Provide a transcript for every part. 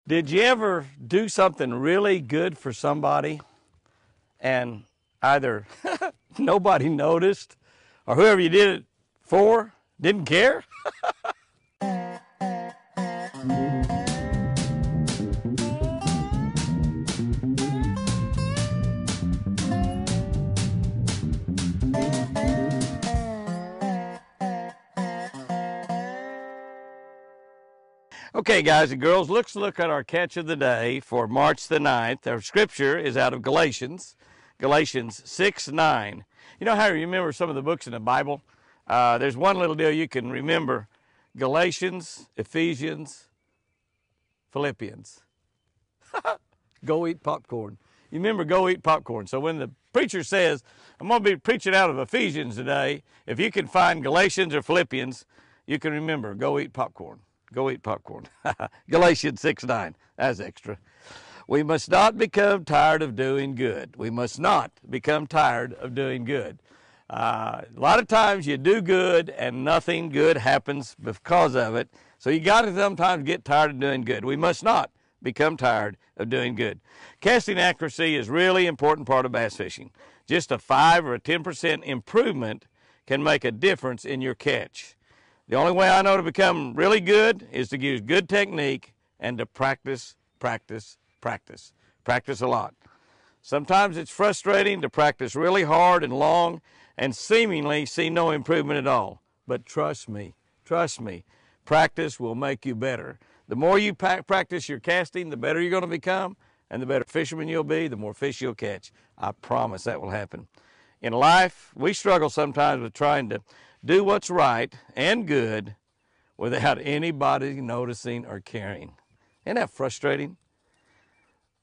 Did you ever do something really good for somebody and either nobody noticed or whoever you did it for didn't care? Okay, guys and girls, let's look at our catch of the day for March the 9th. Our scripture is out of Galatians 6:9. You know how you remember some of the books in the Bible? There's one little deal you can remember: Galatians, Ephesians, Philippians. Go eat popcorn. You remember go eat popcorn. So when the preacher says, I'm going to be preaching out of Ephesians today, if you can find Galatians or Philippians, you can remember go eat popcorn. Go eat popcorn. Galatians 6:9. That's extra. We must not become tired of doing good. We must not become tired of doing good. A lot of times you do good and nothing good happens because of it. So you got to sometimes get tired of doing good. We must not become tired of doing good. Casting accuracy is really important part of bass fishing. Just a 5 or a 10% improvement can make a difference in your catch. The only way I know to become really good is to use good technique and to practice, practice, practice. Practice a lot. Sometimes it's frustrating to practice really hard and long and seemingly see no improvement at all. But trust me, practice will make you better. The more you practice your casting, the better you're going to become, and the better fisherman you'll be, the more fish you'll catch. I promise that will happen. In life, we struggle sometimes with trying to do what's right and good without anybody noticing or caring. Isn't that frustrating?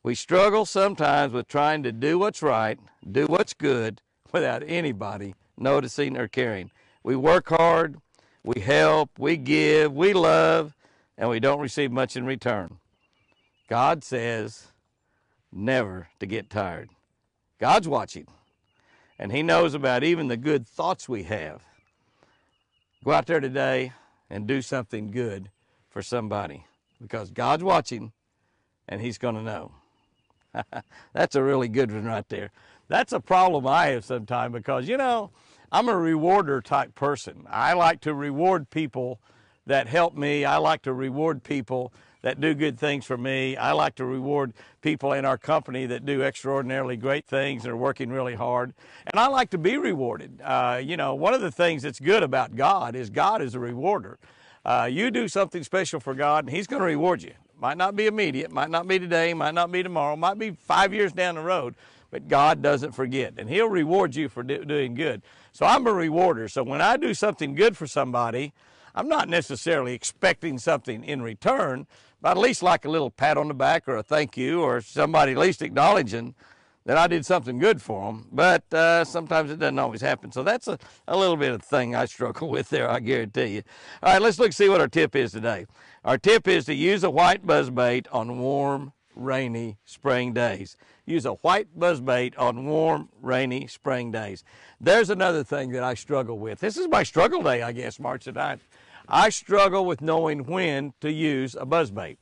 We struggle sometimes with trying to do what's right, do what's good, without anybody noticing or caring. We work hard, we help, we give, we love, and we don't receive much in return. God says never to get tired. God's watching, and He knows about even the good thoughts we have. Go out there today and do something good for somebody, because God's watching and He's going to know. That's a really good one right there. That's a problem I have sometimes because, you know, I'm a rewarder type person. I like to reward people that help me. I like to reward people that do good things for me. I like to reward people in our company that do extraordinarily great things and are working really hard. And I like to be rewarded. You know, one of the things that's good about God is a rewarder. You do something special for God and He's going to reward you. Might not be immediate, might not be today, might not be tomorrow, might be 5 years down the road, but God doesn't forget, and He'll reward you for doing good. So I'm a rewarder. So when I do something good for somebody, I'm not necessarily expecting something in return, but at least like a little pat on the back or a thank you or somebody at least acknowledging that I did something good for them. But sometimes it doesn't always happen. So that's a little bit of thing I struggle with there, I guarantee you. All right, let's look see what our tip is today. Our tip is to use a white buzzbait on warm, rainy spring days. Use a white buzzbait on warm, rainy spring days. There's another thing that I struggle with. This is my struggle day, I guess, March the 9th. I struggle with knowing when to use a buzzbait.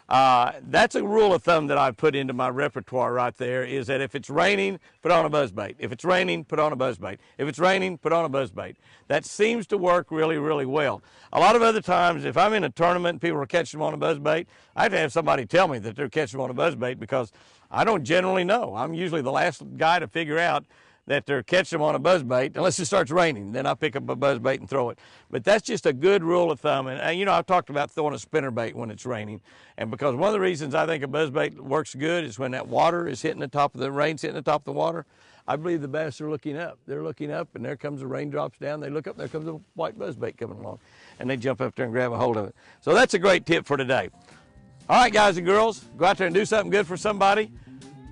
That's a rule of thumb that I put into my repertoire right there, is that if it's raining, put on a buzzbait. If it's raining, put on a buzzbait. If it's raining, put on a buzzbait. That seems to work really, really well. A lot of other times, if I'm in a tournament and people are catching them on a buzzbait, I have to have somebody tell me that they're catching them on a buzzbait because I don't generally know. I'm usually the last guy to figure out that they're catching them on a buzzbait unless it starts raining. Then I pick up a buzzbait and throw it. But that's just a good rule of thumb. And you know, I've talked about throwing a spinnerbait when it's raining. And because one of the reasons I think a buzzbait works good is when that water is hitting the top of the rain's hitting the top of the water. I believe the bass are looking up. They're looking up, and there comes the raindrops down. They look up, there comes a white buzzbait coming along. And they jump up there and grab a hold of it. So that's a great tip for today. All right, guys and girls, go out there and do something good for somebody.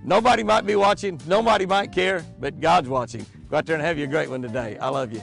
Nobody might be watching, nobody might care, but God's watching. Go out there and have you a great one today. I love you.